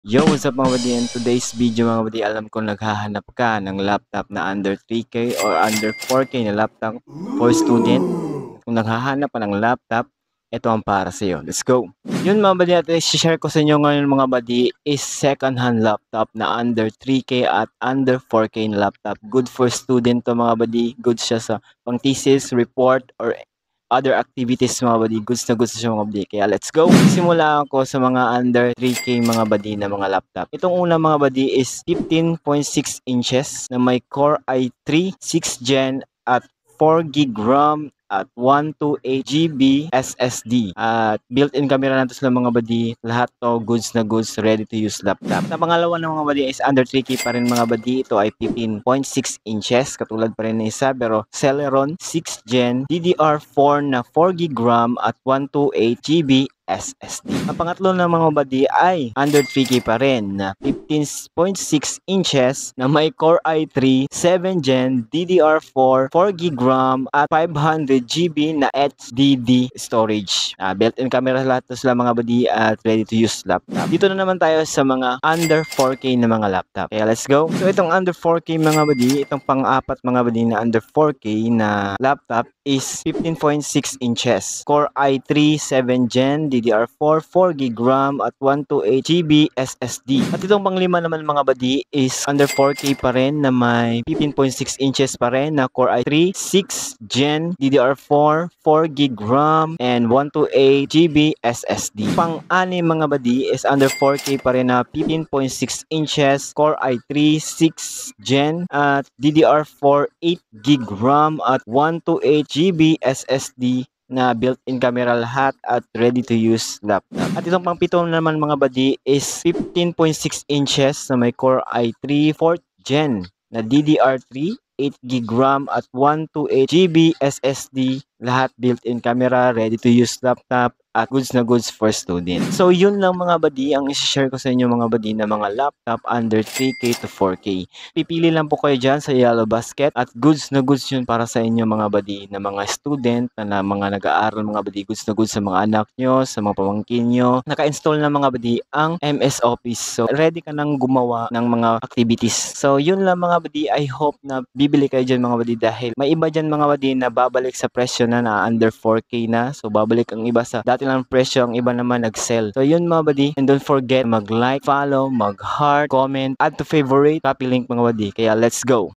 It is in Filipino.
Yo, what's up mga buddy? In today's video mga buddy, alam ko naghahanap ka ng laptop na under 3K or under 4K na laptop for student. Kung naghahanap ka ng laptop, ito ang para sa iyo. Let's go! Yun mga buddy, at i-share ko sa inyo ngayon mga buddy is second hand laptop na under 3K at under 4K na laptop. Good for student to mga buddy. Good siya sa pang thesis, report, or other activities mga buddy. Goods na goods siya mga buddy. Kaya let's go. Simula ako sa mga under 3K mga buddy na mga laptop. Itong una mga buddy is 15.6 inches na may Core i3 6th Gen at 4 gig RAM at 128 GB SSD. At built-in camera na to sila mga buddy. Lahat to goods na goods, ready to use laptop. Na pangalawa ng mga buddy is under 3K pa rin mga buddy. Ito ay 15.6 inches. Katulad pa rin ng isa pero Celeron 6th Gen DDR4 na 4 gig RAM at 128 GB SSD. Ang pangatlo ng mga buddy ay under 3K pa rin na 15.6 inches na may Core i3 7th Gen DDR4 4 gig RAM at 500 GB na HDD storage. Built-in camera lahat to sila mga buddy at ready to use laptop. Dito na naman tayo sa mga under 4K na mga laptop. Kaya let's go. So itong under 4K mga buddy, itong pang-apat mga buddy na under 4K na laptop is 15.6 inches. Core i3 7th Gen DDR4 4 gig RAM at 128 GB SSD. At itong panglima naman mga buddy is under 4K pa rin na may 15.6 inches pa rin na Core i3 6th Gen DDR4 4 gig RAM and 128 GB SSD. Pang-anim mga buddy is under 4K pa rin na 15.6 inches Core i3 6th Gen at DDR4 8 gig RAM at 128 GB SSD na built-in camera lahat at ready to use laptop. At itong pang-pito naman mga buddy is 15.6 inches na may Core i3 4th Gen na DDR3 8 gig RAM at 128 GB SSD, lahat built-in camera, ready to use laptop at goods na goods for student. So yun lang mga buddy ang i-share ko sa inyo mga buddy na mga laptop under 3K to 4K. Pipili lang po kayo dyan sa Yellow Basket at goods na goods yun para sa inyo mga buddy na mga student na mga nag-aaral mga buddy. Goods na goods sa mga anak nyo, sa mga pamangkin nyo. Naka-install na mga buddy ang MS Office. So ready ka nang gumawa ng mga activities. So yun lang mga buddy. I hope na bibili kayo dyan mga buddy dahil may iba dyan mga buddy na babalik sa presyo na under 4K na. So babalik ang iba sa dati lang presyo, ang iba naman nag-sell. So yun mga buddy, and don't forget mag-like, follow, mag-heart, comment, add to favorite, copy link mga buddy. Kaya let's go!